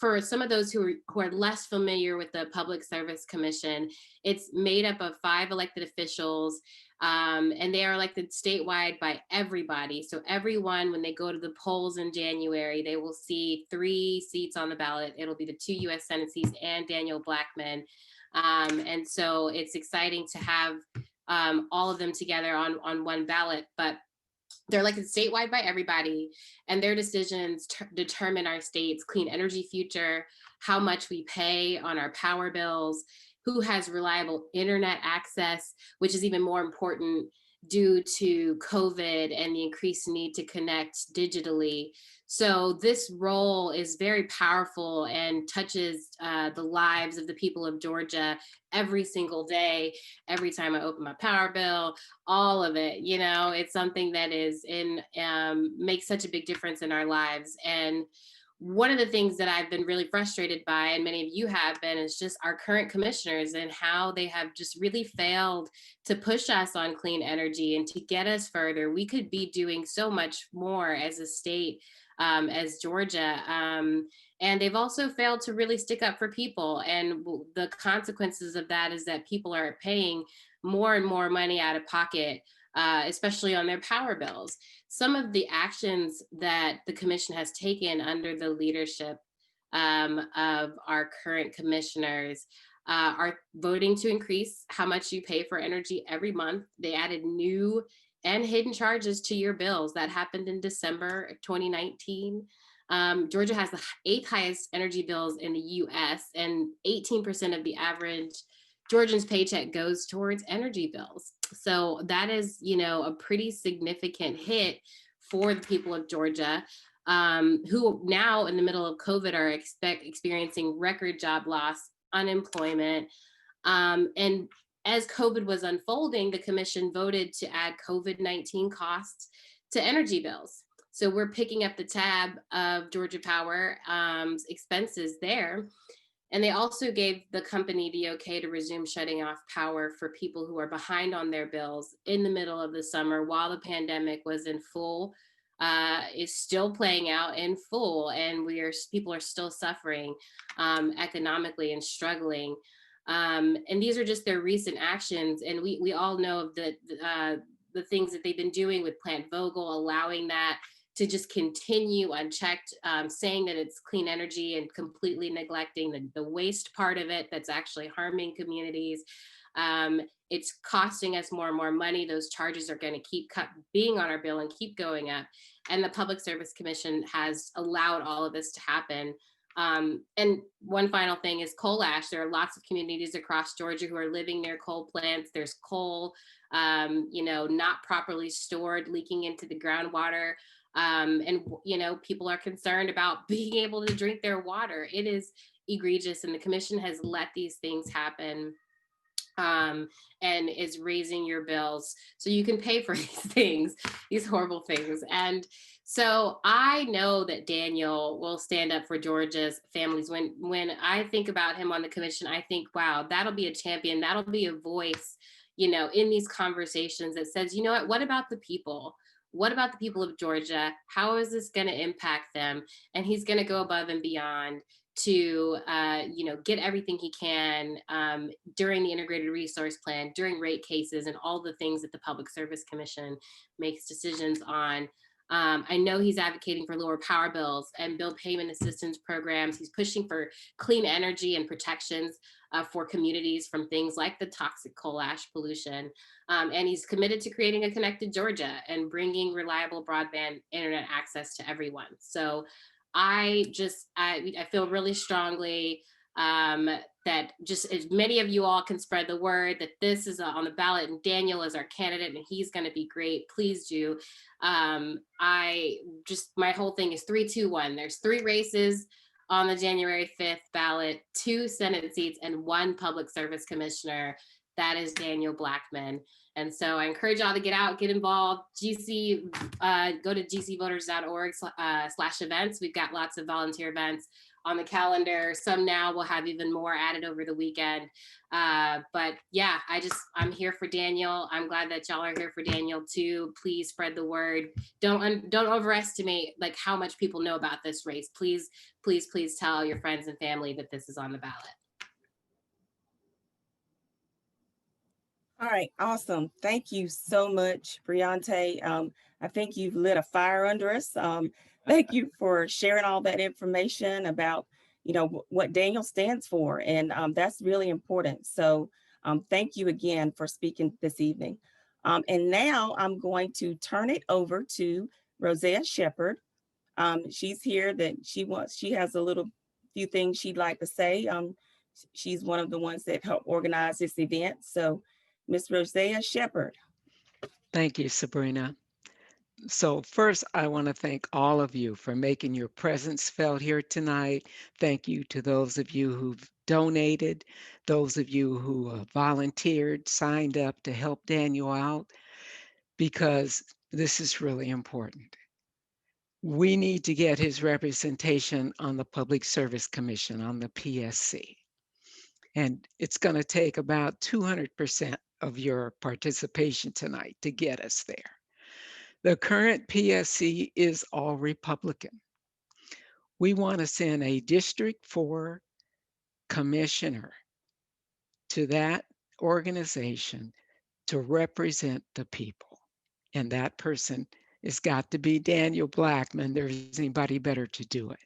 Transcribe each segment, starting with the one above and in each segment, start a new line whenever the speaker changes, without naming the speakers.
for some of those who are less familiar with the Public Service Commission, it's made up of 5 elected officials, and they are elected statewide by everybody. So everyone, when they go to the polls in January, they will see 3 seats on the ballot. It'll be the 2 U.S. Senate seats and Daniel Blackman. And so it's exciting to have all of them together on one ballot. But they're elected statewide by everybody, and their decisions determine our state's clean energy future, how much we pay on our power bills, who has reliable internet access, which is even more important due to COVID and the increased need to connect digitally. So this role is very powerful and touches the lives of the people of Georgia every single day. Every time I open my power bill, all of it, it's something that is makes such a big difference in our lives. And one of the things that I've been really frustrated by, and many of you have been, is just our current commissioners and how they have just really failed to push us on clean energy and to get us further. We could be doing so much more as a state, as Georgia. And they've also failed to really stick up for people. And the consequences of that is that people are paying more and more money out of pocket, especially on their power bills. Some of the actions that the commission has taken under the leadership of our current commissioners are voting to increase how much you pay for energy every month. They added new and hidden charges to your bills. That happened in December of 2019. Georgia has the 8th highest energy bills in the US, and 18% of the average Georgian's paycheck goes towards energy bills. So that is, a pretty significant hit for the people of Georgia, who now in the middle of COVID are experiencing record job loss, unemployment. And as COVID was unfolding, the commission voted to add COVID-19 costs to energy bills. So we're picking up the tab of Georgia Power expenses there. And they also gave the company the okay to resume shutting off power for people who are behind on their bills in the middle of the summer while the pandemic was in full, is still playing out in full. And people are still suffering economically and struggling. And these are just their recent actions. And we all know of the things that they've been doing with Plant Vogtle, allowing that to just continue unchecked, saying that it's clean energy and completely neglecting the waste part of it that's actually harming communities. It's costing us more and more money. Those charges are going to keep being on our bill and keep going up. And the Public Service Commission has allowed all of this to happen. And one final thing is coal ash. There are lots of communities across Georgia who are living near coal plants. There's coal, not properly stored, leaking into the groundwater. And people are concerned about being able to drink their water. It is egregious, and the commission has let these things happen, and is raising your bills so you can pay for these things, these horrible things. And so I know that Daniel will stand up for Georgia's families. When I think about him on the commission, I think, wow, that'll be a champion. That'll be a voice, in these conversations that says, what about the people? What about the people of Georgia? How is this going to impact them? And he's going to go above and beyond to, get everything he can during the integrated resource plan, during rate cases, and all the things that the Public Service Commission makes decisions on. I know he's advocating for lower power bills and bill payment assistance programs. He's pushing for clean energy and protections for communities from things like the toxic coal ash pollution. And he's committed to creating a connected Georgia and bringing reliable broadband internet access to everyone. So I feel really strongly that just as many of you all can spread the word that this is on the ballot and Daniel is our candidate and he's going to be great. Please do. My whole thing is 3, 2, 1. There's 3 races on the January 5th ballot, 2 Senate seats and 1 Public Service Commissioner. That is Daniel Blackman. And so I encourage y'all to get out, get involved. Go to gcvoters.org/events. We've got lots of volunteer events on the calendar. Some now will have even more added over the weekend. But yeah, I'm here for Daniel. I'm glad that y'all are here for Daniel too. Please spread the word. Don't overestimate like how much people know about this race. Please, please, please tell your friends and family that this is on the ballot.
All right, awesome. Thank you so much, Briante. I think you've lit a fire under us. Thank you for sharing all that information about, what Daniel stands for, and that's really important. So, thank you again for speaking this evening. And now I'm going to turn it over to Rosea Shepherd. She's here that she has a little few things she'd like to say. She's one of the ones that helped organize this event. So, Miss Rosea Shepherd.
Thank you, Sabrina. So, first, I want to thank all of you for making your presence felt here tonight. Thank you to those of you who've donated, those of you who volunteered, signed up to help Daniel out, because this is really important. We need to get his representation on the Public Service Commission, on the PSC. And it's going to take about 200% of your participation tonight to get us there. The current PSC is all Republican. We want to send a District 4 commissioner to that organization to represent the people. And that person has got to be Daniel Blackman. There's anybody better to do it.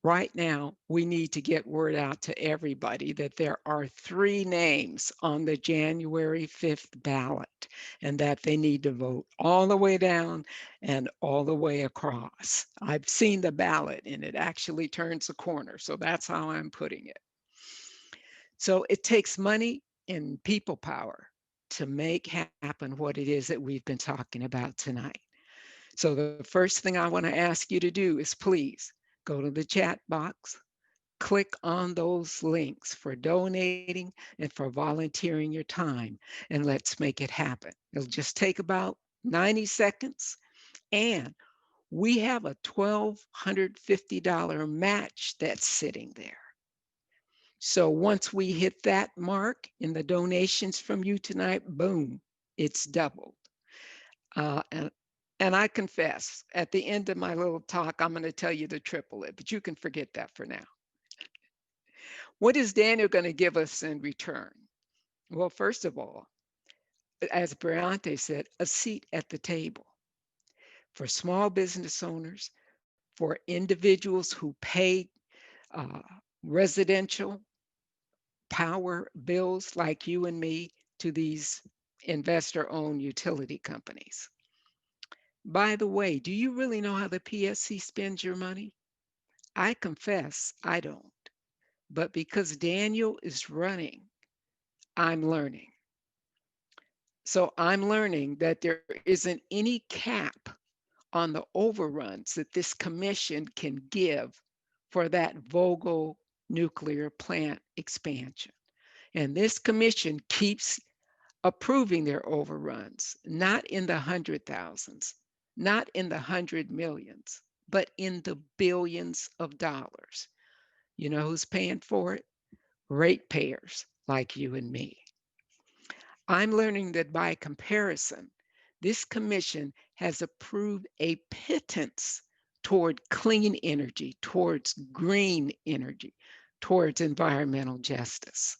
Right now, we need to get word out to everybody that there are 3 names on the January 5th ballot and that they need to vote all the way down and all the way across. I've seen the ballot and it actually turns a corner. So that's how I'm putting it. So it takes money and people power to make happen what it is that we've been talking about tonight. So the first thing I want to ask you to do is please go to the chat box, click on those links for donating and for volunteering your time, and let's make it happen. It'll just take about 90 seconds. And we have a $1,250 match that's sitting there. So once we hit that mark in the donations from you tonight, boom, it's doubled. Uh, and, and I confess, at the end of my little talk, I'm going to tell you to triple it, but you can forget that for now. What is Daniel going to give us in return? Well, first of all, as Briante said, a seat at the table for small business owners, for individuals who pay uh, residential power bills like you and me to these investor owned utility companies. By the way, do you really know how the PSC spends your money? I confess I don't. But because Daniel is running, I'm learning. So I'm learning that there isn't any cap on the overruns that this commission can give for that Vogtle nuclear plant expansion. And this commission keeps approving their overruns, not in the hundred thousands, not in the 100 millions, but in the billions of dollars. You know who's paying for it? Ratepayers like you and me. I'm learning that by comparison, this commission has approved a pittance toward clean energy, towards green energy, towards environmental justice.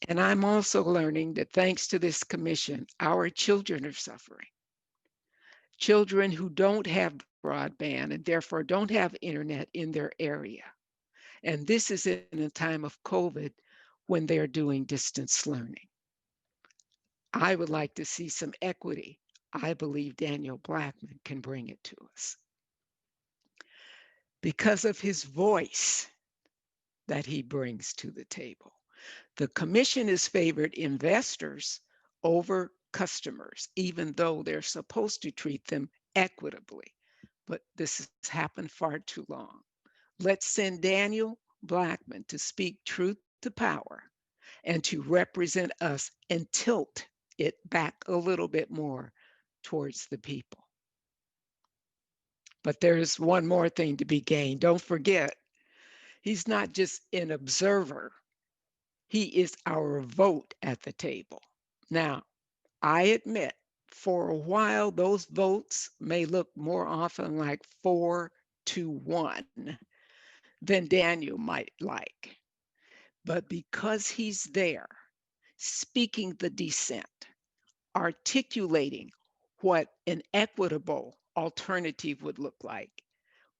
And I'm also learning that thanks to this commission, our children are suffering. Children who don't have broadband and therefore don't have internet in their area. And this is in a time of COVID when they're doing distance learning. I would like to see some equity. I believe Daniel Blackman can bring it to us. Because of his voice that he brings to the table. The commission has favored investors over customers, even though they're supposed to treat them equitably. But this has happened far too long. Let's send Daniel Blackman to speak truth to power and to represent us and tilt it back a little bit more towards the people. But there's one more thing to be gained. Don't forget, he's not just an observer, he is our vote at the table. Now, I admit, for a while, those votes may look more often like 4-1 than Daniel might like. But because he's there, speaking the dissent, articulating what an equitable alternative would look like,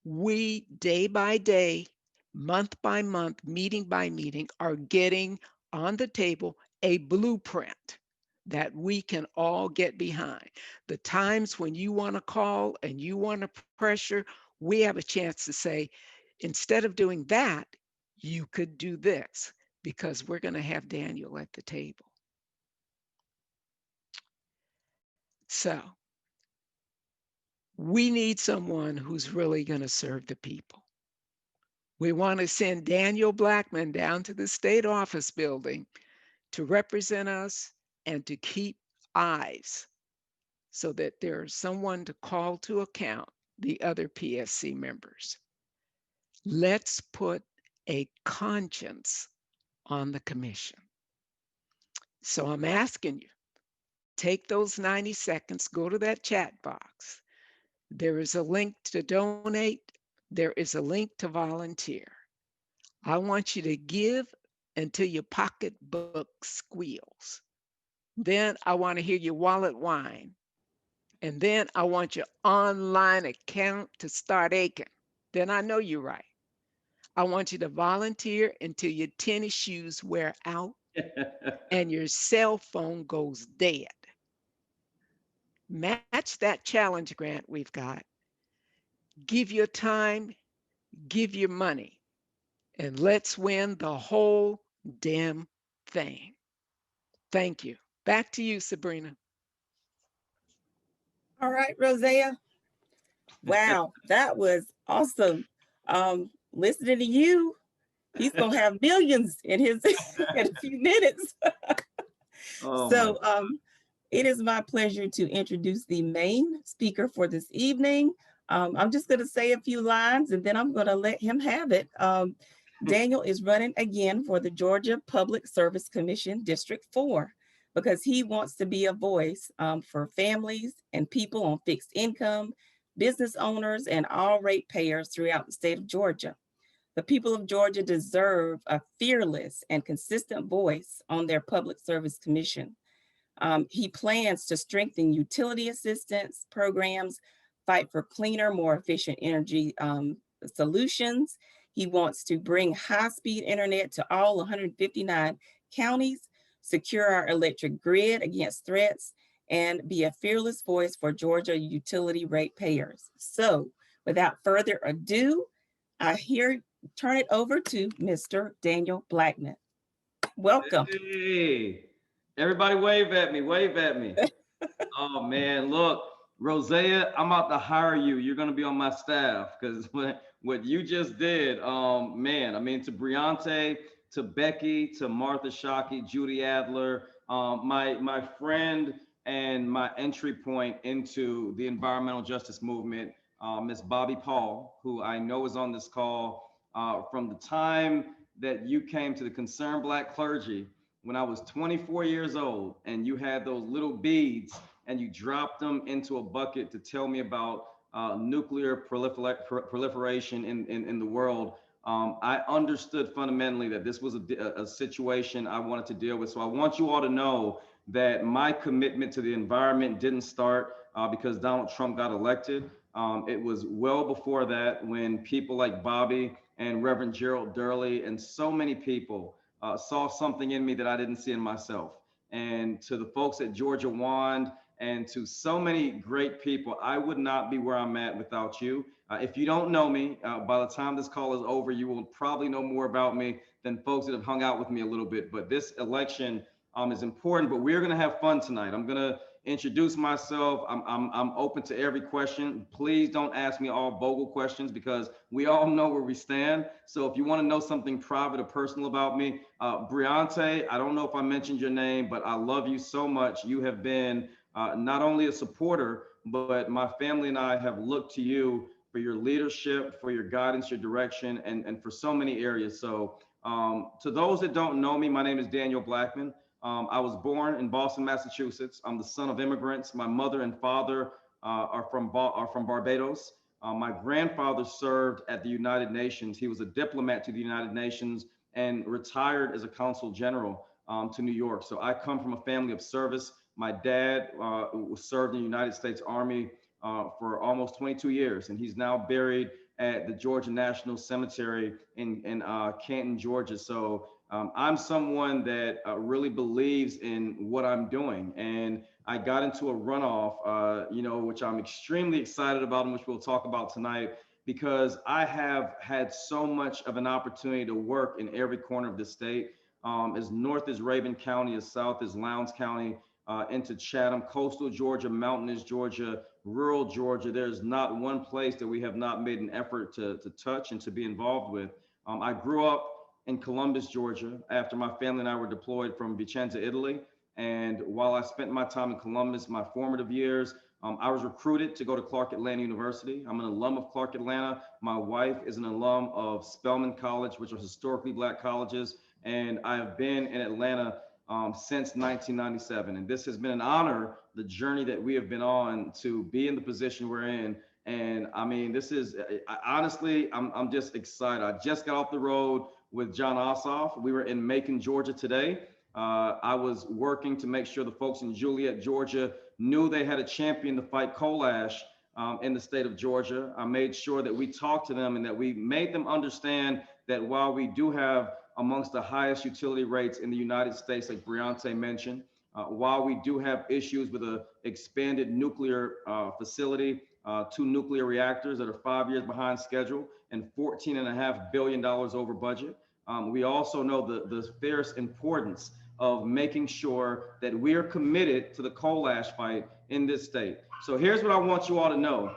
we day by day, month by month, meeting by meeting, are getting on the table a blueprint that we can all get behind. The times when you want to call and you want to pressure, we have a chance to say, instead of doing that, you could do this because we're going to have Daniel at the table. So we need someone who's really going to serve the people. We want to send Daniel Blackman down to the state office building to represent us and to keep eyes so that there's someone to call to account the other PSC members. Let's put a conscience on the commission. So I'm asking you, take those 90 seconds, go to that chat box. There is a link to donate. There is a link to volunteer. I want you to give until your pocketbook squeals. Then I want to hear your wallet whine. And then I want your online account to start aching. Then I know you're right. I want you to volunteer until your tennis shoes wear out and your cell phone goes dead. Match that challenge grant we've got. Give your time, give your money, and let's win the whole damn thing. Thank you. Back to you, Sabrina.
All right, Rosea. Wow, that was awesome. Listening to you, he's gonna have millions in his in a few minutes.
Oh my.
So it is my pleasure to introduce the main speaker for this evening. I'm just going to say a few lines and then I'm going to let him have it. Daniel is running again for the Georgia Public Service Commission District 4 because he wants to be a voice for families and people on fixed income, business owners, and all ratepayers throughout the state of Georgia. The people of Georgia deserve a fearless and consistent voice on their public service commission. He plans to strengthen utility assistance programs, fight for cleaner, more efficient energy solutions. He wants to bring high-speed internet to all 159 counties, secure our electric grid against threats, and be a fearless voice for Georgia utility ratepayers. So without further ado, I turn it over to Mr. Daniel Blackman. Welcome.
Hey, everybody wave at me, wave at me. Oh man, look, Rosea, I'm about to hire you. You're gonna be on my staff because what you just did, man, I mean to Briante, to Becky, to Martha Shockey, Judy Adler, my friend and my entry point into the environmental justice movement, Miss Bobby Paul, who I know is on this call from the time that you came to the Concerned Black Clergy when I was 24 years old, and you had those little beads and you dropped them into a bucket to tell me about nuclear proliferation in the world. I understood fundamentally that this was a situation I wanted to deal with. So I want you all to know that my commitment to the environment didn't start because Donald Trump got elected. It was well before that when people like Bobby and Reverend Gerald Durley and so many people saw something in me that I didn't see in myself. And to the folks at Georgia Wand and to so many great people, I would not be where I'm at without you. If you don't know me, by the time this call is over, you will probably know more about me than folks that have hung out with me a little bit. But this election is important, but we're gonna have fun tonight. I'm gonna introduce myself. I'm open to every question. Please don't ask me all bogle questions because we all know where we stand. So if you want to know something private or personal about me, Briante, I don't know if I mentioned your name, but I love you so much. You have been not only a supporter, but my family and I have looked to you for your leadership, for your guidance, your direction, and for so many areas. So to those that don't know me, my name is Daniel Blackman. I was born in Boston, Massachusetts. I'm the son of immigrants. My mother and father are from Barbados. My grandfather served at the United Nations. He was a diplomat to the United Nations and retired as a consul general to New York. So I come from a family of service. My dad served in the United States Army for almost 22 years, and he's now buried at the Georgia National Cemetery in Canton, Georgia. So I'm someone that really believes in what I'm doing. And I got into a runoff, which I'm extremely excited about and which we'll talk about tonight, because I have had so much of an opportunity to work in every corner of the state, as north as Raven County, as south as Lowndes County, into Chatham, coastal Georgia, mountainous Georgia, rural Georgia. There's not one place that we have not made an effort to touch and to be involved with. I grew up in Columbus, Georgia, after my family and I were deployed from Vicenza, Italy. And while I spent my time in Columbus, my formative years, I was recruited to go to Clark Atlanta University. I'm an alum of Clark Atlanta. My wife is an alum of Spelman College, which are historically Black colleges. And I have been in Atlanta since 1997. And this has been an honor, the journey that we have been on to be in the position we're in. And I mean, this is, honestly, I'm just excited. I just got off the road with John Ossoff. We were in Macon, Georgia today. I was working to make sure the folks in Juliet, Georgia knew they had a champion to fight coal ash in the state of Georgia. I made sure that we talked to them and that we made them understand that while we do have amongst the highest utility rates in the United States, like Briante mentioned, while we do have issues with an expanded nuclear facility, 2 nuclear reactors that are 5 years behind schedule and $14.5 billion over budget. We also know the fierce importance of making sure that we are committed to the coal ash fight in this state. So here's what I want you all to know.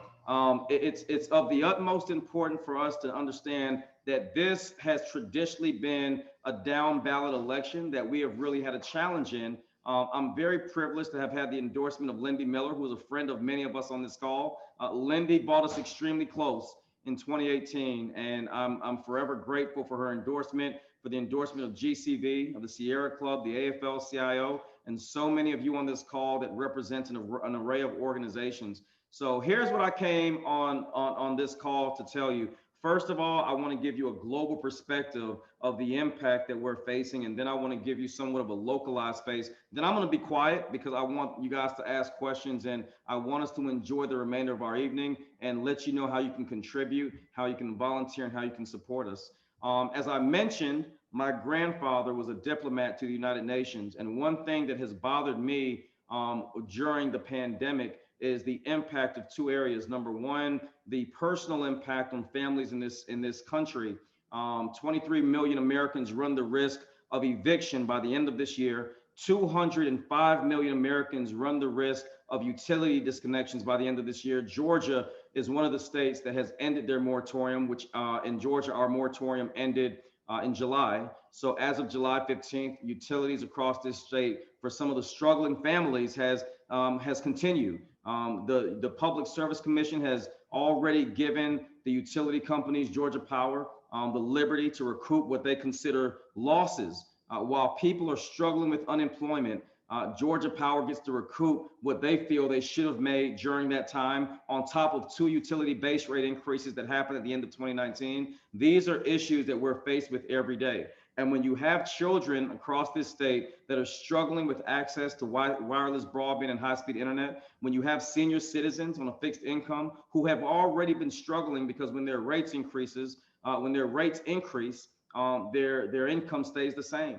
It's of the utmost importance for us to understand that this has traditionally been a down ballot election that we have really had a challenge in. I'm very privileged to have had the endorsement of Lindy Miller, who is a friend of many of us on this call. Lindy brought us extremely close in 2018, and I'm forever grateful for her endorsement, for the endorsement of GCV, of the Sierra Club, the AFL-CIO, and so many of you on this call that represent an array of organizations. So here's what I came on this call to tell you. First of all, I want to give you a global perspective of the impact that we're facing, and then I want to give you somewhat of a localized space. Then I'm going to be quiet because I want you guys to ask questions, and I want us to enjoy the remainder of our evening and let you know how you can contribute, how you can volunteer, and how you can support us. As I mentioned, my grandfather was a diplomat to the United Nations, and one thing that has bothered me during the pandemic is the impact of 2 areas. Number one, the personal impact on families in this country. 23 million Americans run the risk of eviction by the end of this year. 205 million Americans run the risk of utility disconnections by the end of this year. Georgia is one of the states that has ended their moratorium, which in Georgia, our moratorium ended in July. So as of July 15th, utilities across this state for some of the struggling families has continued. The Public Service Commission has already given the utility companies, Georgia Power, the liberty to recoup what they consider losses. While people are struggling with unemployment, Georgia Power gets to recoup what they feel they should have made during that time, on top of 2 utility base rate increases that happened at the end of 2019. These are issues that we're faced with every day. And when you have children across this state that are struggling with access to wireless broadband and high-speed internet, when you have senior citizens on a fixed income who have already been struggling because when their rates increase, their income stays the same.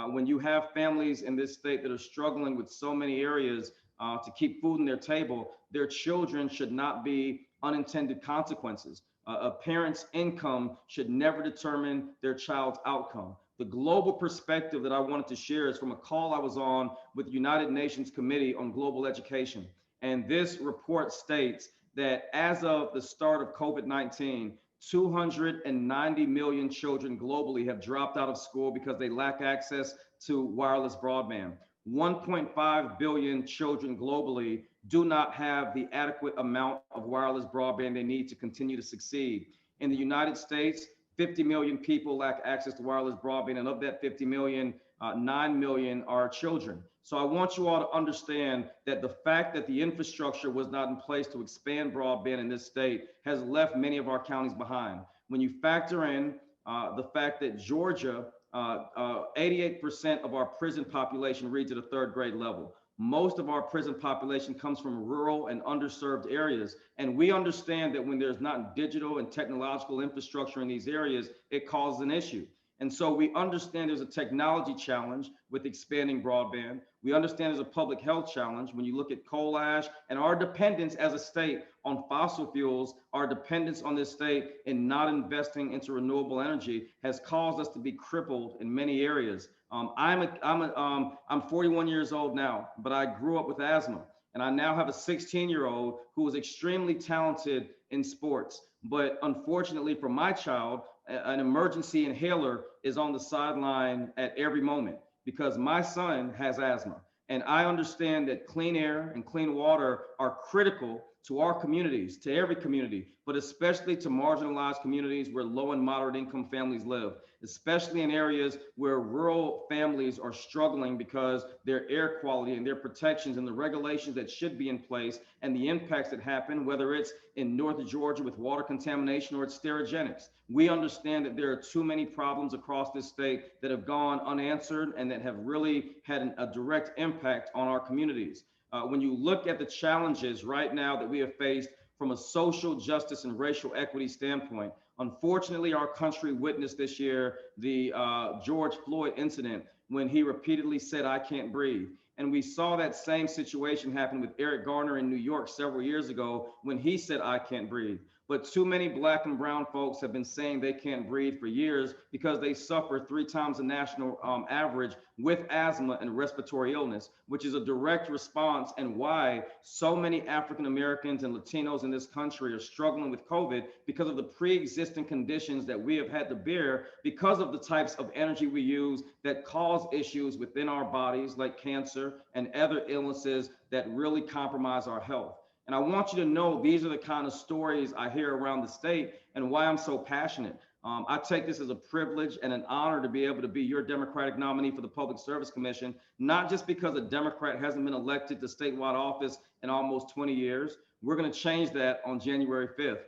When you have families in this state that are struggling with so many areas to keep food on their table, their children should not be unintended consequences. A parent's income should never determine their child's outcome. The global perspective that I wanted to share is from a call I was on with the United Nations Committee on Global Education. And this report states that as of the start of COVID-19, 290 million children globally have dropped out of school because they lack access to wireless broadband. 1.5 billion children globally do not have the adequate amount of wireless broadband they need to continue to succeed. In the United States, 50 million people lack access to wireless broadband, and of that 50 million, 9 million are children. So I want you all to understand that the fact that the infrastructure was not in place to expand broadband in this state has left many of our counties behind. When you factor in the fact that Georgia, 88% of our prison population reads at a third grade level. Most of our prison population comes from rural and underserved areas. And we understand that when there's not digital and technological infrastructure in these areas, it causes an issue. And so we understand there's a technology challenge with expanding broadband. We understand there's a public health challenge when you look at coal ash and our dependence as a state on fossil fuels. Our dependence on this state in not investing into renewable energy has caused us to be crippled in many areas. I'm 41 years old now, but I grew up with asthma. And I now have a 16-year-old who is extremely talented in sports. But unfortunately for my child, an emergency inhaler is on the sideline at every moment because my son has asthma. And I understand that clean air and clean water are critical to our communities, to every community, but especially to marginalized communities where low and moderate income families live, especially in areas where rural families are struggling because their air quality and their protections and the regulations that should be in place and the impacts that happen, whether it's in North Georgia with water contamination or it's sterigenics. We understand that there are too many problems across this state that have gone unanswered and that have really had a direct impact on our communities. When you look at the challenges right now that we have faced from a social justice and racial equity standpoint, unfortunately, our country witnessed this year the George Floyd incident when he repeatedly said, "I can't breathe." And we saw that same situation happen with Eric Garner in New York several years ago when he said, "I can't breathe." But too many Black and brown folks have been saying they can't breathe for years because they suffer 3 times the national average with asthma and respiratory illness, which is a direct response and why so many African Americans and Latinos in this country are struggling with COVID because of the pre-existing conditions that we have had to bear because of the types of energy we use that cause issues within our bodies like cancer and other illnesses that really compromise our health. And I want you to know these are the kind of stories I hear around the state and why I'm so passionate. I take this as a privilege and an honor to be able to be your Democratic nominee for the Public Service Commission, not just because a Democrat hasn't been elected to statewide office in almost 20 years. We're going to change that on January 5th.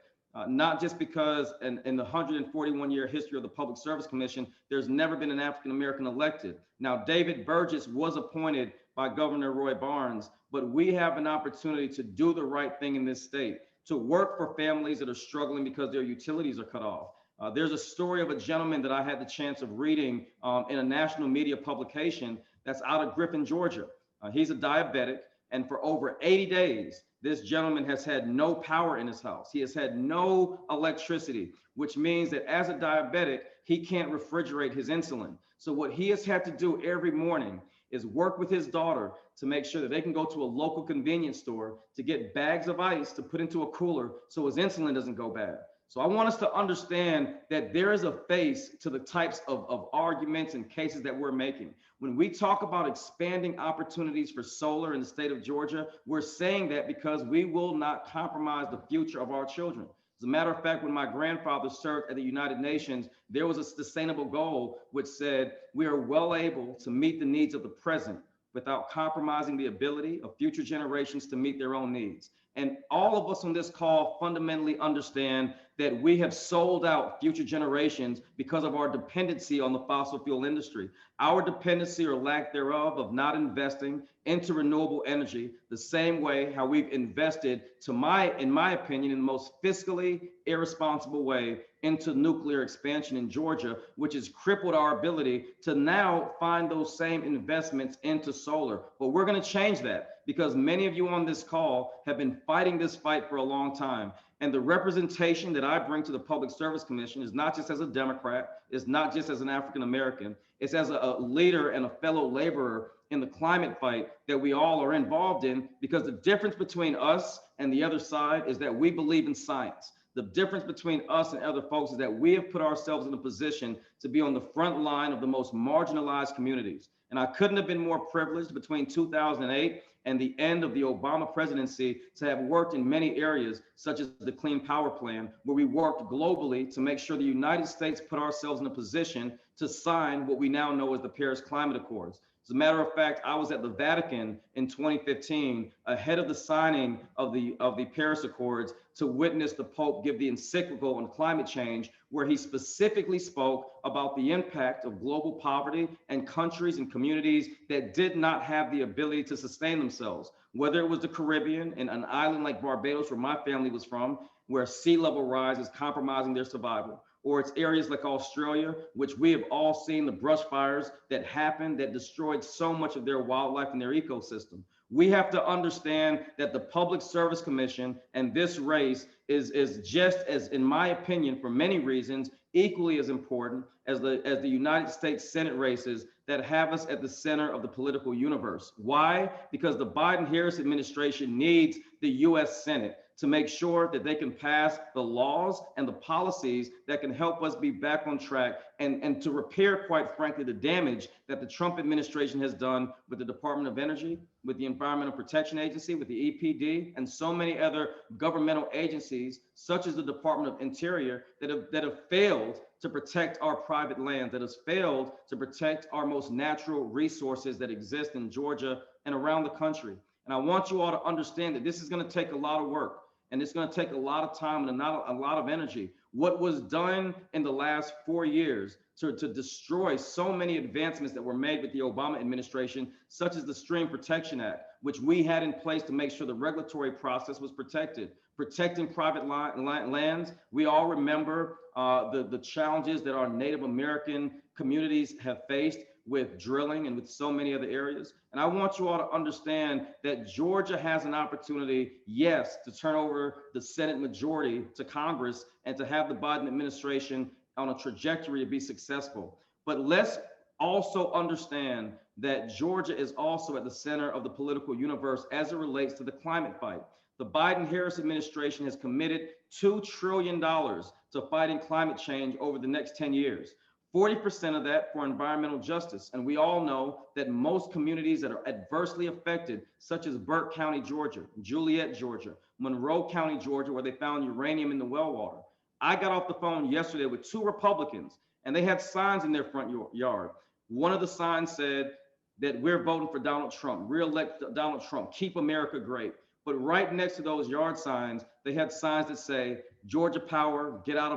Not just because in the 141-year history of the Public Service Commission, there's never been an African-American elected. Now, David Burgess was appointed by Governor Roy Barnes, but we have an opportunity to do the right thing in this state, to work for families that are struggling because their utilities are cut off. There's a story of a gentleman that I had the chance of reading in a national media publication that's out of Griffin, Georgia. He's a diabetic, and for over 80 days, this gentleman has had no power in his house. He has had no electricity, which means that as a diabetic, he can't refrigerate his insulin. So what he has had to do every morning is work with his daughter to make sure that they can go to a local convenience store to get bags of ice to put into a cooler so his insulin doesn't go bad. So I want us to understand that there is a face to the types of arguments and cases that we're making. When we talk about expanding opportunities for solar in the state of Georgia, we're saying that because we will not compromise the future of our children. As a matter of fact, when my grandfather served at the United Nations, there was a sustainable goal which said we are well able to meet the needs of the present without compromising the ability of future generations to meet their own needs. And all of us on this call fundamentally understand that we have sold out future generations because of our dependency on the fossil fuel industry. Our dependency or lack thereof of not investing into renewable energy the same way how we've invested, in my opinion, in the most fiscally irresponsible way into nuclear expansion in Georgia, which has crippled our ability to now find those same investments into solar. But we're going to change that because many of you on this call have been fighting this fight for a long time. And the representation that I bring to the Public Service Commission is not just as a Democrat, it's not just as an African American, it's as a leader and a fellow laborer in the climate fight that we all are involved in, because the difference between us and the other side is that we believe in science. The difference between us and other folks is that we have put ourselves in a position to be on the front line of the most marginalized communities. And I couldn't have been more privileged between 2008 and the end of the Obama presidency to have worked in many areas, such as the Clean Power Plan, where we worked globally to make sure the United States put ourselves in a position to sign what we now know as the Paris Climate Accords. As a matter of fact, I was at the Vatican in 2015 ahead of the signing of the Paris Accords to witness the Pope give the encyclical on climate change, where he specifically spoke about the impact of global poverty and countries and communities that did not have the ability to sustain themselves. Whether it was the Caribbean and an island like Barbados, where my family was from, where sea level rise is compromising their survival, or it's areas like Australia, which we have all seen the brush fires that happened that destroyed so much of their wildlife and their ecosystem. We have to understand that the Public Service Commission and this race is just as, in my opinion, for many reasons, equally as important as the United States Senate races that have us at the center of the political universe. Why? Because the Biden-Harris administration needs the US Senate to make sure that they can pass the laws and the policies that can help us be back on track and to repair, quite frankly, the damage that the Trump administration has done with the Department of Energy, with the Environmental Protection Agency, with the EPD, and so many other governmental agencies, such as the Department of Interior, that have failed to protect our private land, that has failed to protect our most natural resources that exist in Georgia and around the country. And I want you all to understand that this is going to take a lot of work. And it's going to take a lot of time and a lot of energy. What was done in the last 4 years to destroy so many advancements that were made with the Obama administration, such as the Stream Protection Act, which we had in place to make sure the regulatory process was protected, protecting private lands. We all remember the challenges that our Native American communities have faced with drilling and with so many other areas. And I want you all to understand that Georgia has an opportunity, yes, to turn over the Senate majority to Congress and to have the Biden administration on a trajectory to be successful. But let's also understand that Georgia is also at the center of the political universe as it relates to the climate fight. The Biden-Harris administration has committed $2 trillion to fighting climate change over the next 10 years. 40% of that for environmental justice. And we all know that most communities that are adversely affected, such as Burke County, Georgia, Juliette, Georgia, Monroe County, Georgia, where they found uranium in the well water. I got off the phone yesterday with 2 Republicans, and they had signs in their front yard. One of the signs said that we're voting for Donald Trump, re-elect Donald Trump, keep America great. But right next to those yard signs, they had signs that say, Georgia Power, get off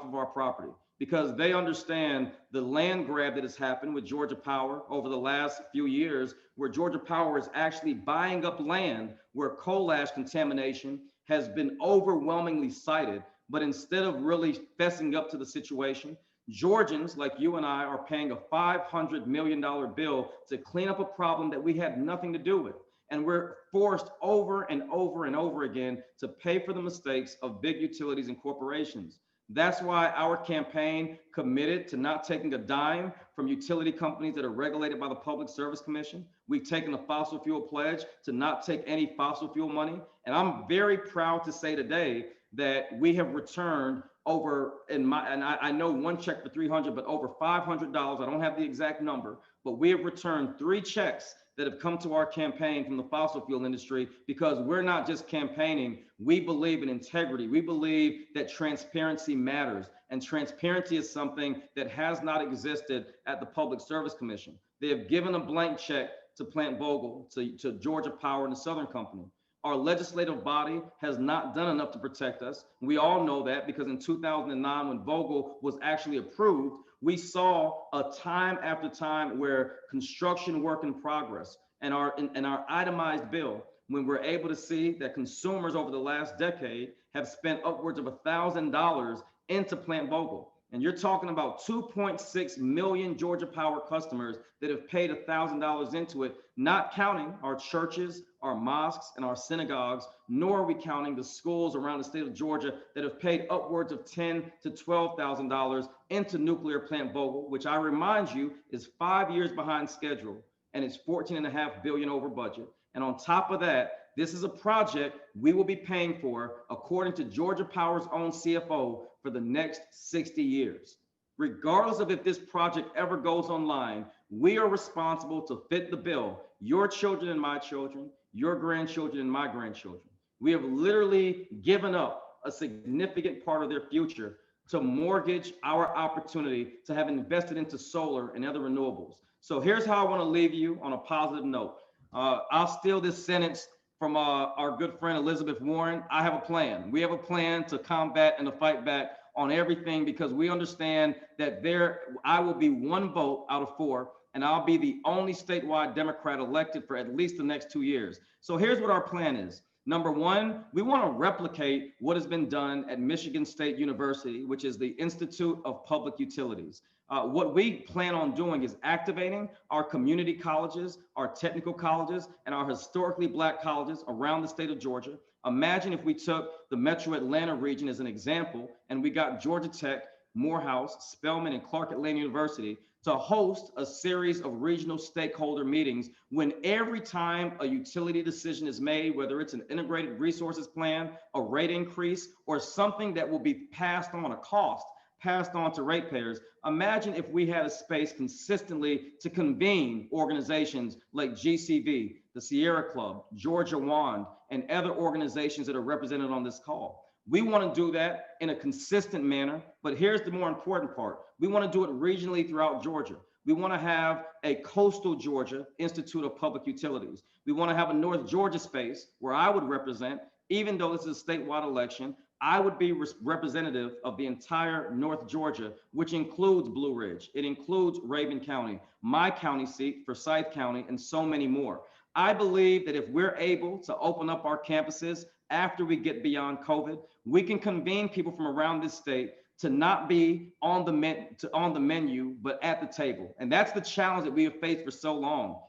of our property. Because they understand the land grab that has happened with Georgia Power over the last few years, where Georgia Power is actually buying up land where coal ash contamination has been overwhelmingly cited. But instead of really fessing up to the situation, Georgians like you and I are paying a $500 million bill to clean up a problem that we had nothing to do with. And we're forced over and over and over again to pay for the mistakes of big utilities and corporations. That's why our campaign committed to not taking a dime from utility companies that are regulated by the Public Service Commission. We've taken a fossil fuel pledge to not take any fossil fuel money. And I'm very proud to say today that we have returned over, I know one check for $300, but over $500. I don't have the exact number, but we have returned 3 checks that have come to our campaign from the fossil fuel industry, because we're not just campaigning. We believe in integrity. We believe that transparency matters, and transparency is something that has not existed at the Public Service Commission. They have given a blank check to Plant Vogtle, to Georgia Power and the Southern Company. Our legislative body has not done enough to protect us. We all know that, because in 2009, when Vogtle was actually approved, we saw a time after time where construction work in progress and our itemized bill, when we're able to see that consumers over the last decade have spent upwards of $1,000 into Plant Vogtle. And you're talking about 2.6 million Georgia Power customers that have paid $1,000 into it, not counting our churches, our mosques, and our synagogues, nor are we counting the schools around the state of Georgia that have paid upwards of $10,000 to $12,000 into nuclear Plant Vogtle, which I remind you is 5 years behind schedule, and it's $14.5 billion over budget. And on top of that, this is a project we will be paying for, according to Georgia Power's own CFO, for the next 60 years. Regardless of if this project ever goes online, we are responsible to fit the bill. Your children and my children, your grandchildren and my grandchildren. We have literally given up a significant part of their future to mortgage our opportunity to have invested into solar and other renewables. So here's how I want to leave you on a positive note. I'll steal this sentence from our good friend Elizabeth Warren. I have a plan. We have a plan to combat and to fight back on everything, because we understand that I will be 1 vote out of 4, and I'll be the only statewide Democrat elected for at least the next 2 years. So here's what our plan is. Number 1, we want to replicate what has been done at Michigan State University, which is the Institute of Public Utilities. What we plan on doing is activating our community colleges, our technical colleges, and our historically Black colleges around the state of Georgia. Imagine if we took the Metro Atlanta region as an example, and we got Georgia Tech, Morehouse, Spelman, and Clark Atlanta University to host a series of regional stakeholder meetings when every time a utility decision is made, whether it's an integrated resources plan, a rate increase, or something that will be passed on, a cost passed on to ratepayers. Imagine if we had a space consistently to convene organizations like GCV, the Sierra Club, Georgia WAND, and other organizations that are represented on this call. We want to do that in a consistent manner, but here's the more important part. We want to do it regionally throughout Georgia. We want to have a coastal Georgia Institute of Public Utilities. We want to have a North Georgia space where I would represent, even though this is a statewide election, I would be representative of the entire North Georgia, which includes Blue Ridge. It includes Raven County, my county seat, Forsyth County, and so many more. I believe that if we're able to open up our campuses after we get beyond COVID, we can convene people from around this state to not be on the menu, but at the table. And that's the challenge that we have faced for so long.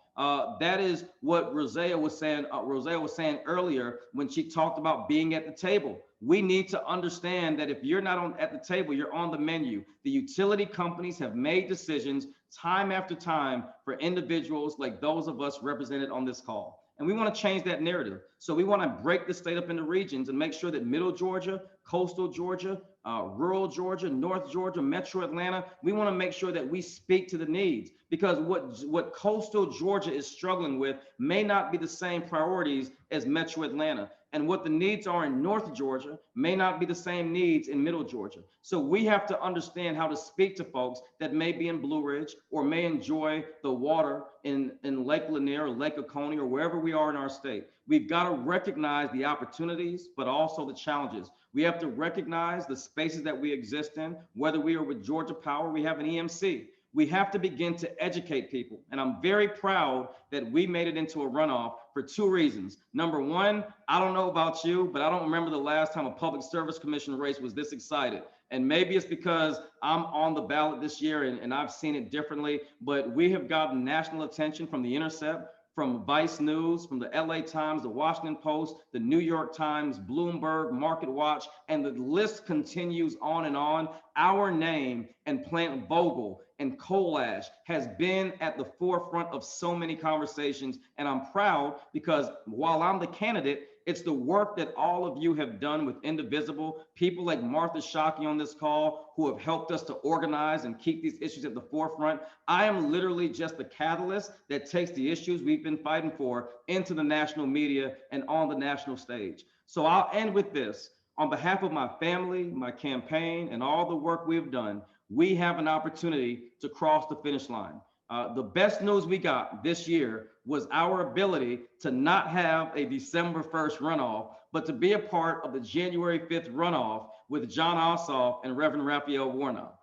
That is what Rosea was saying earlier when she talked about being at the table. We need to understand that if you're not at the table, you're on the menu. The utility companies have made decisions time after time for individuals like those of us represented on this call. And we want to change that narrative. So we want to break the state up into regions and make sure that Middle Georgia, Coastal Georgia, rural Georgia, North Georgia, Metro Atlanta, we want to make sure that we speak to the needs, because what Coastal Georgia is struggling with may not be the same priorities as Metro Atlanta. And what the needs are in North Georgia may not be the same needs in Middle Georgia. So we have to understand how to speak to folks that may be in Blue Ridge or may enjoy the water in Lake Lanier or Lake Oconee or wherever we are in our state. We've got to recognize the opportunities, but also the challenges. We have to recognize the spaces that we exist in, whether we are with Georgia Power, we have an EMC. We have to begin to educate people. And I'm very proud that we made it into a runoff for 2 reasons. Number 1, I don't know about you, but I don't remember the last time a Public Service Commission race was this excited. And maybe it's because I'm on the ballot this year and I've seen it differently, but we have gotten national attention from The Intercept, from Vice News, from the LA Times, the Washington Post, the New York Times, Bloomberg, Market Watch, and the list continues on and on. Our name and Plant Vogel and coal ash has been at the forefront of so many conversations. And I'm proud because while I'm the candidate, it's the work that all of you have done with Indivisible, people like Martha Shockey on this call who have helped us to organize and keep these issues at the forefront. I am literally just the catalyst that takes the issues we've been fighting for into the national media and on the national stage. So I'll end with this. On behalf of my family, my campaign, and all the work we've done, we have an opportunity to cross the finish line. The best news we got this year was our ability to not have a December 1st runoff, but to be a part of the January 5th runoff with John Ossoff and Reverend Raphael Warnock.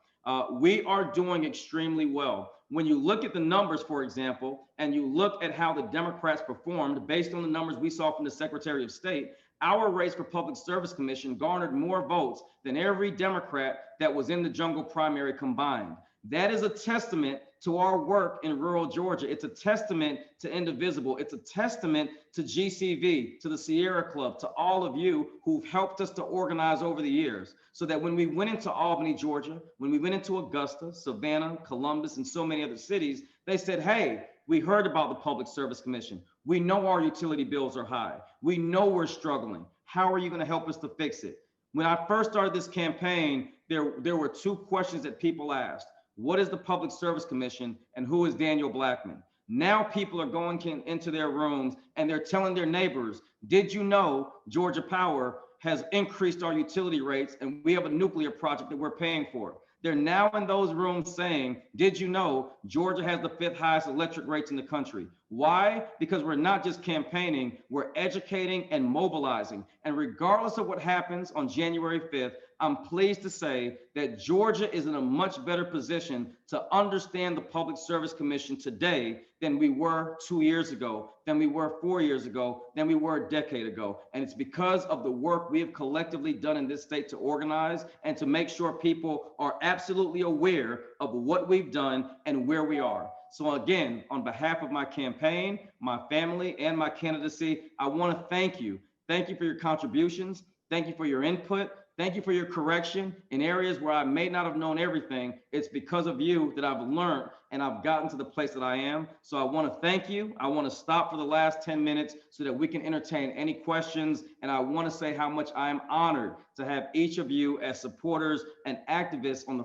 We are doing extremely well. When you look at the numbers, for example, and you look at how the Democrats performed based on the numbers we saw from the Secretary of State, our race for Public Service Commission garnered more votes than every Democrat that was in the jungle primary combined. That is a testament to our work in rural Georgia. It's a testament to Indivisible. It's a testament to GCV, to the Sierra Club, to all of you who've helped us to organize over the years, so that when we went into Albany, Georgia, when we went into Augusta, Savannah, Columbus, and so many other cities, they said, hey, we heard about the Public Service Commission. We know our utility bills are high. We know we're struggling. How are you going to help us to fix it? When I first started this campaign, there were two questions that people asked. What is the Public Service Commission and who is Daniel Blackman? Now people are going into their rooms and they're telling their neighbors, did you know Georgia Power has increased our utility rates and we have a nuclear project that we're paying for? They're now in those rooms saying, did you know Georgia has the 5th highest electric rates in the country? Why? Because we're not just campaigning, we're educating and mobilizing. And regardless of what happens on January 5th, I'm pleased to say that Georgia is in a much better position to understand the Public Service Commission today than we were 2 years ago, than we were 4 years ago, than we were a decade ago. And it's because of the work we have collectively done in this state to organize and to make sure people are absolutely aware of what we've done and where we are. So again, on behalf of my campaign, my family, and my candidacy, I want to thank you. Thank you for your contributions. Thank you for your input. Thank you for your correction in areas where I may not have known everything. It's because of you that I've learned and I've gotten to the place that I am. So I want to thank you. I want to stop for the last 10 minutes so that we can entertain any questions. And I want to say how much I am honored to have each of you as supporters and activists on the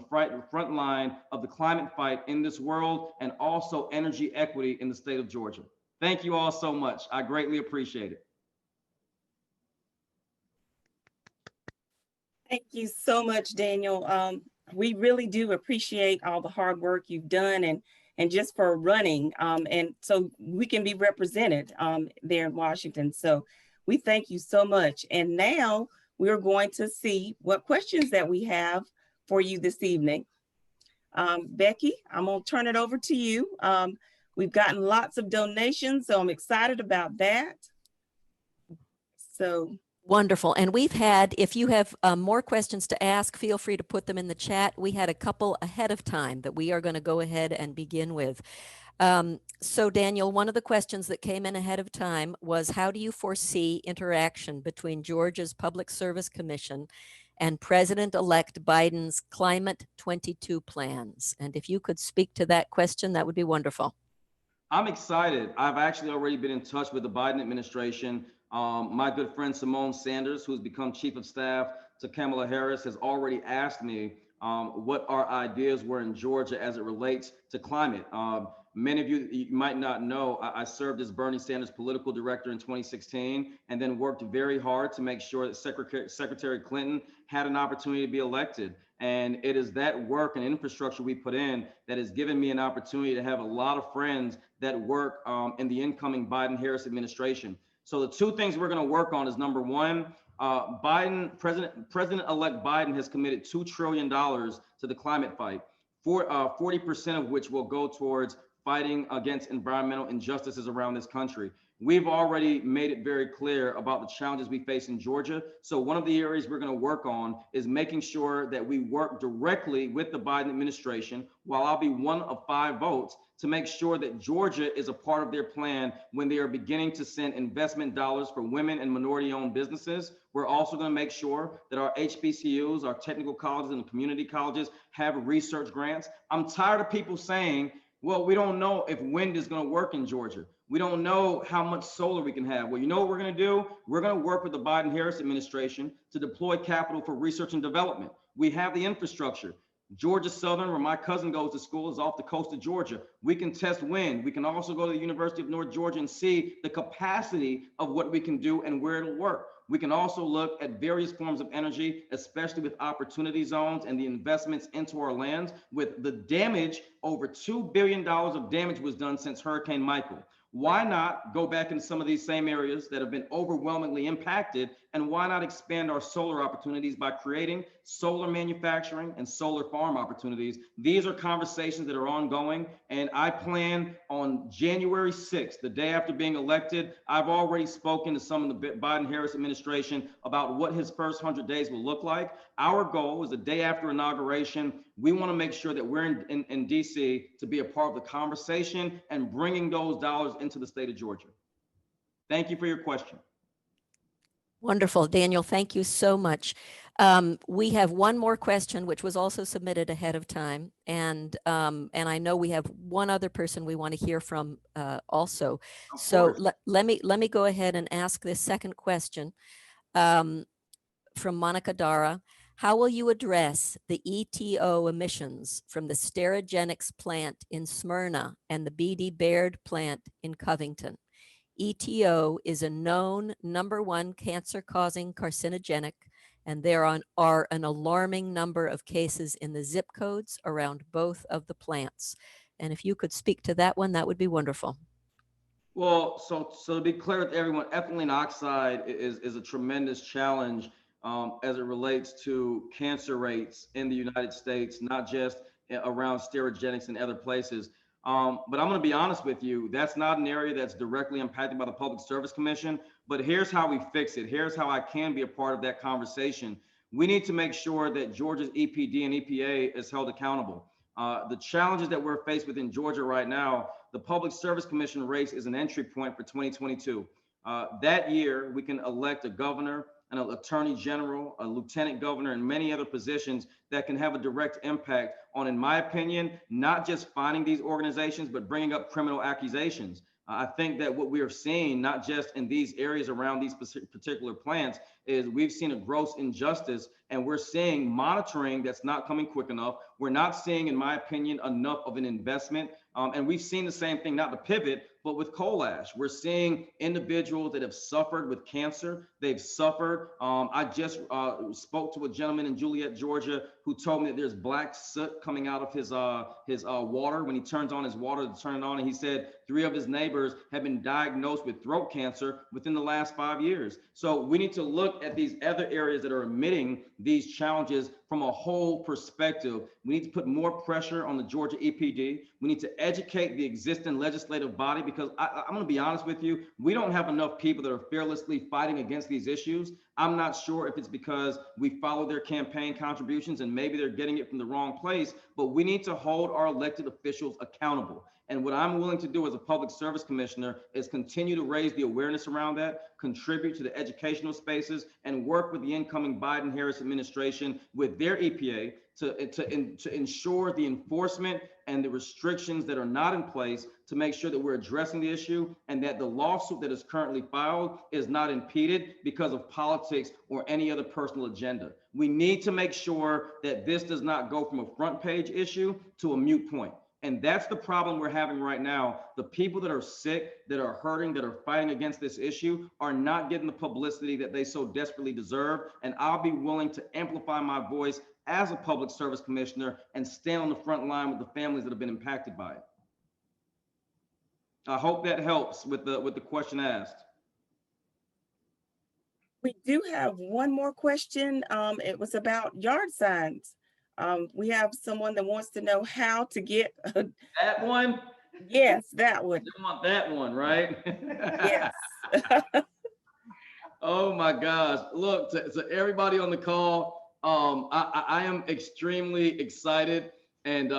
front line of the climate fight in this world and also energy equity in the state of Georgia. Thank you all so much. I greatly appreciate it.
Thank you so much, Daniel. We really do appreciate all the hard work you've done and just for running and so we can be represented there in Washington. So we thank you so much. And now we're going to see what questions that we have for you this evening. Becky, I'm going to turn it over to you. We've gotten lots of donations, so I'm excited about that. So
wonderful. And we've had, if you have more questions to ask, feel free to put them in the chat. We had a couple ahead of time that we are going to go ahead and begin with. So Daniel, one of the questions that came in ahead of time was, how do you foresee interaction between Georgia's Public Service Commission and President-elect Biden's Climate 22 plans? And if you could speak to that question, that would be wonderful.
I'm excited. I've actually already been in touch with the Biden administration. My good friend Simone Sanders, who's become chief of staff to Kamala Harris, has already asked me what our ideas were in Georgia as it relates to climate. Many of you might not know, I served as Bernie Sanders' political director in 2016 and then worked very hard to make sure that Secretary Clinton had an opportunity to be elected. And it is that work and infrastructure we put in that has given me an opportunity to have a lot of friends that work in the incoming Biden-Harris administration. So the two things we're going to work on is, number one, President-elect Biden has committed $2 trillion to the climate fight, 40% of which will go towards fighting against environmental injustices around this country. We've already made it very clear about the challenges we face in Georgia. So one of the areas we're going to work on is making sure that we work directly with the Biden administration, while I'll be one of 5 votes, to make sure that Georgia is a part of their plan when they are beginning to send investment dollars for women and minority-owned businesses. We're also going to make sure that our HBCUs, our technical colleges and community colleges have research grants. I'm tired of people saying, well, we don't know if wind is going to work in Georgia. We don't know how much solar we can have. Well, you know what we're going to do? We're going to work with the Biden-Harris administration to deploy capital for research and development. We have the infrastructure. Georgia Southern, where my cousin goes to school, is off the coast of Georgia. We can test wind. We can also go to the University of North Georgia and see the capacity of what we can do and where it'll work. We can also look at various forms of energy, especially with opportunity zones and the investments into our lands. With the damage, over $2 billion of damage was done since Hurricane Michael. Why not go back into some of these same areas that have been overwhelmingly impacted, and why not expand our solar opportunities by creating solar manufacturing and solar farm opportunities? These are conversations that are ongoing, and I plan on January 6th, the day after being elected. I've already spoken to some of the Biden-Harris administration about what his first 100 days will look like. Our goal is the day after inauguration. We want to make sure that we're in DC to be a part of the conversation and bringing those dollars into the state of Georgia. Thank you for your question.
Wonderful. Daniel, thank you so much. We have one more question, which was also submitted ahead of time. And I know we have one other person we want to hear from also.
Of
So
course.
let me go ahead and ask this second question um, from Monica Dara. How will you address the ETO emissions from the Sterigenics plant in Smyrna and the BD Baird plant in Covington? ETO is a known #1 cancer-causing carcinogenic, and there are an alarming number of cases in the zip codes around both of the plants. And if you could speak to that one, that would be wonderful.
Well, so to be clear with everyone, ethylene oxide is a tremendous challenge as it relates to cancer rates in the United States, not just around Sterigenics and other places. But I'm going to be honest with you, that's not an area that's directly impacted by the Public Service Commission. But here's how we fix it. Here's how I can be a part of that conversation. We need to make sure that Georgia's EPD and EPA is held accountable. The challenges that we're faced with in Georgia right now, the Public Service Commission race is an entry point for 2022. That year, we can elect a governor, an attorney general, a lieutenant governor, and many other positions that can have a direct impact on, in my opinion, not just finding these organizations, but bringing up criminal accusations. I think that what we are seeing, not just in these areas around these particular plants, is we've seen a gross injustice, and we're seeing monitoring that's not coming quick enough. We're not seeing, in my opinion, enough of an investment. And we've seen the same thing, not to pivot, but with coal ash. We're seeing individuals that have suffered with cancer. They've suffered. I just spoke to a gentleman in Juliet, Georgia, who told me that there's black soot coming out of his water when he turns on his water to turn it on. And he said 3 of his neighbors have been diagnosed with throat cancer within the last 5 years. So we need to look at these other areas that are emitting these challenges from a whole perspective. We need to put more pressure on the Georgia EPD. We need to educate the existing legislative body, because I'm going to be honest with you, we don't have enough people that are fearlessly fighting against these issues. I'm not sure if it's because we follow their campaign contributions and maybe they're getting it from the wrong place, but we need to hold our elected officials accountable. And what I'm willing to do as a public service commissioner is continue to raise the awareness around that, contribute to the educational spaces, and work with the incoming Biden-Harris administration with their EPA to ensure the enforcement and the restrictions that are not in place to make sure that we're addressing the issue, and that the lawsuit that is currently filed is not impeded because of politics or any other personal agenda. We need to make sure that this does not go from a front page issue to a moot point. And that's the problem we're having right now. The people that are sick, that are hurting, that are fighting against this issue are not getting the publicity that they so desperately deserve. And I'll be willing to amplify my voice as a public service commissioner and stand on the front line with the families that have been impacted by it. I hope that helps with the question asked.
We do have one more question. It was about yard signs. We have someone that wants to know how to get
that one.
Yes, that one.
You want that one, right?
Yes.
Oh my gosh! Look, to everybody on the call, I am extremely excited, and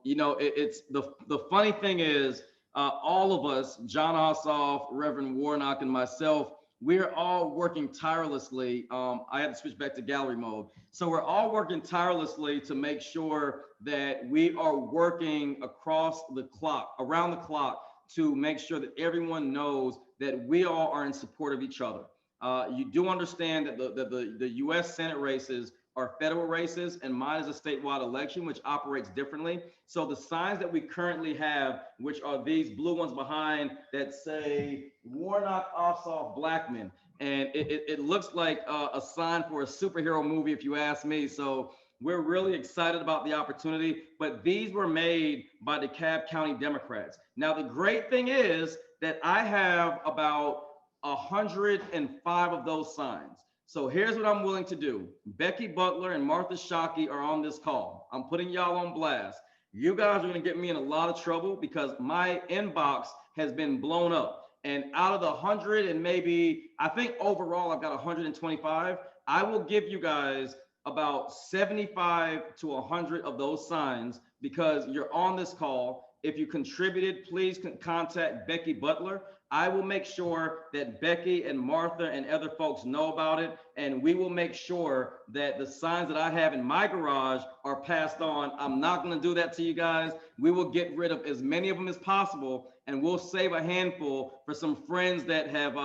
you know, it's the funny thing is, all of us, John Ossoff, Reverend Warnock, and myself, we're all working tirelessly. I had to switch back to gallery mode. So we're all working tirelessly to make sure that we are working across the clock, around the clock, to make sure that everyone knows that we all are in support of each other. You do understand that the U.S. Senate races are federal races, and mine is a statewide election, which operates differently. So the signs that we currently have, which are these blue ones behind that say Warnock, Ossoff, Blackman, and it looks like a sign for a superhero movie, if you ask me. So we're really excited about the opportunity, but these were made by the DeKalb County Democrats. Now, the great thing is that I have about 105 of those signs. So here's what I'm willing to do. Becky Butler and Martha Shockey are on this call. I'm putting y'all on blast. You guys are gonna get me in a lot of trouble because my inbox has been blown up. And out of the 100 and maybe, I think overall I've got 125, I will give you guys about 75 to 100 of those signs because you're on this call. If you contributed, please contact Becky Butler. I will make sure that Becky and Martha and other folks know about it, and we will make sure that the signs that I have in my garage are passed on. I'm not going to do that to you guys. We will get rid of as many of them as possible, and we'll save a handful for some friends that have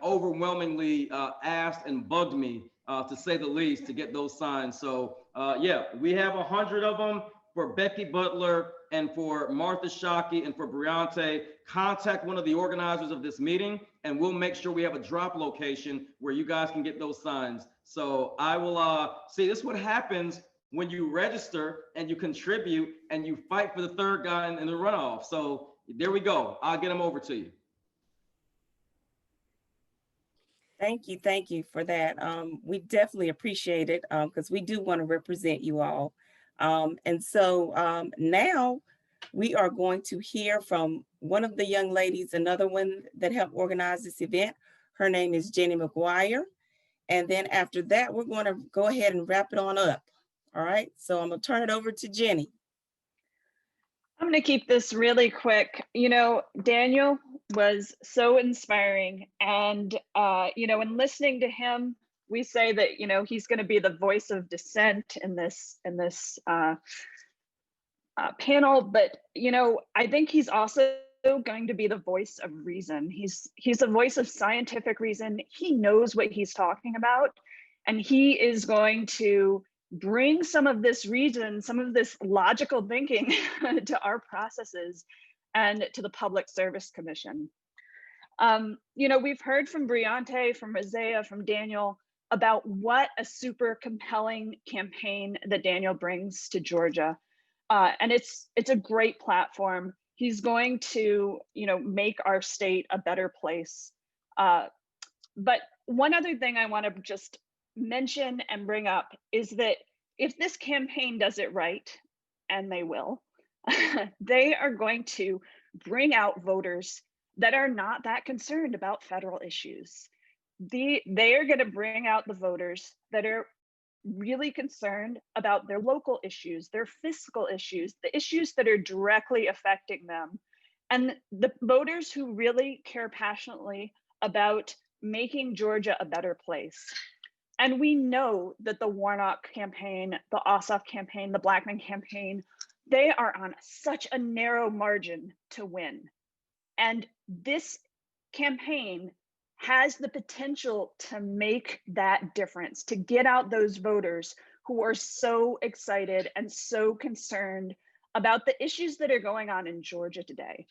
overwhelmingly asked and bugged me, to say the least, to get those signs. So yeah, we have 100 of them for Becky Butler and for Martha Shockey and for Briante. Contact one of the organizers of this meeting, and we'll make sure we have a drop location where you guys can get those signs. So I will see, this is what happens when you register and you contribute and you fight for the third guy in the runoff. So there we go. I'll get them over to you.
Thank you for that. We definitely appreciate it because we do want to represent you all. And so now we are going to hear from one of the young ladies, another one that helped organize this event. Her name is Jenny McGuire. And then after that, we're going to go ahead and wrap it on up. All right, so I'm gonna turn it over to Jenny.
I'm going to keep this really quick. You know, Daniel was so inspiring. And, you know, in listening to him, we say that, you know, he's going to be the voice of dissent in this panel. But, you know, I think he's also going to be the voice of reason. He's a voice of scientific reason. He knows what he's talking about. And he is going to bring some of this reason, some of this logical thinking to our processes and to the Public Service Commission. You know, we've heard from Briante, from Rosea, from Daniel about what a super compelling campaign that Daniel brings to Georgia. And it's a great platform. He's going to, you know, make our state a better place. But one other thing I want to just mention and bring up is that if this campaign does it right, and they will, they are going to bring out voters that are not that concerned about federal issues. They are going to bring out the voters that are really concerned about their local issues, their fiscal issues, the issues that are directly affecting them. And the voters who really care passionately about making Georgia a better place. And we know that the Warnock campaign, the Ossoff campaign, the Blackman campaign, they are on such a narrow margin to win. And this campaign has the potential to make that difference, to get out those voters who are so excited and so concerned about the issues that are going on in Georgia today.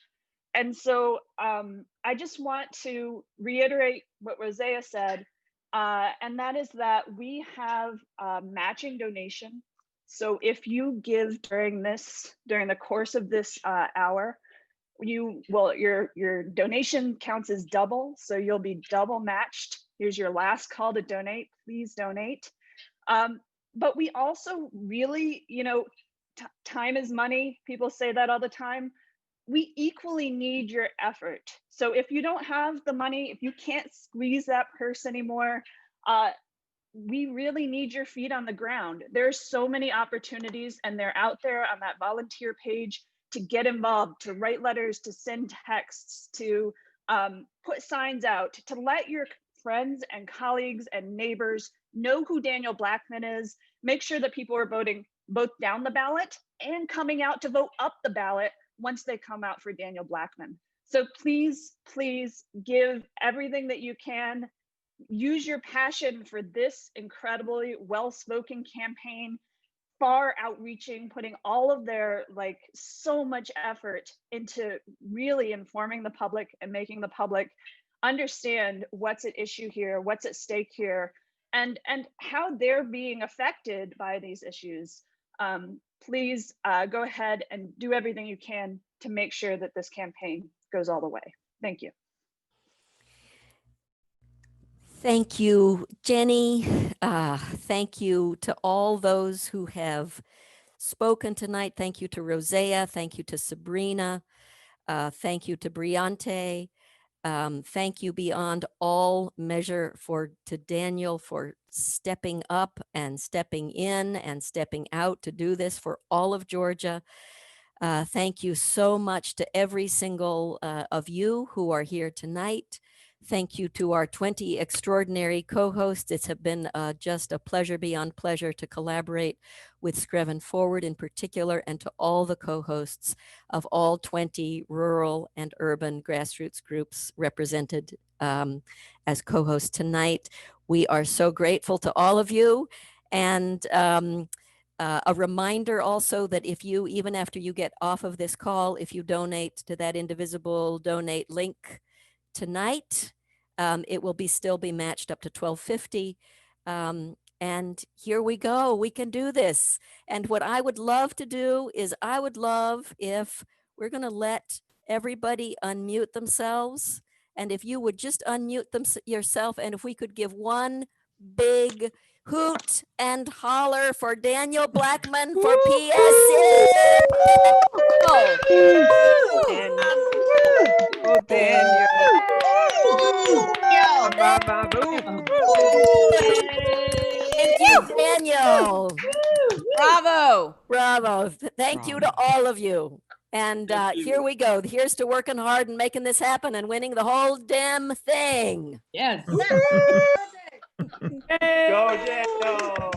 And so I just want to reiterate what Rosea said, and that is that we have a matching donation. So if you give during the course of this hour, your donation counts as double, so you'll be double matched. Here's your last call to donate. Please donate. But we also really, you know, time is money. People say that all the time. We equally need your effort. So if you don't have the money, if you can't squeeze that purse anymore, we really need your feet on the ground. There's so many opportunities, and they're out there on that volunteer page to get involved, to write letters, to send texts, to put signs out, to let your friends and colleagues and neighbors know who Daniel Blackman is. Make sure that people are voting both down the ballot and coming out to vote up the ballot once they come out for Daniel Blackman. So please, please give everything that you can. Use your passion for this incredibly well-spoken campaign, far outreaching, putting all of their so much effort into really informing the public and making the public understand what's at issue here, what's at stake here, and how they're being affected by these issues. Please go ahead and do everything you can to make sure that this campaign goes all the way. Thank you.
Thank you, Jenny. Thank you to all those who have spoken tonight. Thank you to Rosea. Thank you to Sabrina. Thank you to Briante. Thank you beyond all measure to Daniel for stepping up and stepping in and stepping out to do this for all of Georgia. Thank you so much to every single of you who are here tonight. Thank you to our 20 extraordinary co-hosts. It's been just a pleasure beyond pleasure to collaborate with Scriven Forward in particular, and to all the co-hosts of all 20 rural and urban grassroots groups represented as co-hosts tonight. We are so grateful to all of you. And a reminder also that if you, even after you get off of this call, if you donate to that indivisible donate link tonight, it will still be matched up to $12.50. And here we go, we can do this. And what I would love to do is I would love if we're gonna let everybody unmute themselves. And if you would just unmute them yourself, and if we could give one big hoot and holler for Daniel Blackman for PSC.
Oh, Daniel.
Thank you, Daniel.
Bravo.
Bravo. Thank you to all of you. And here we go. Here's to working hard and making this happen and winning the whole damn thing.
Yes.
Go, Daniel.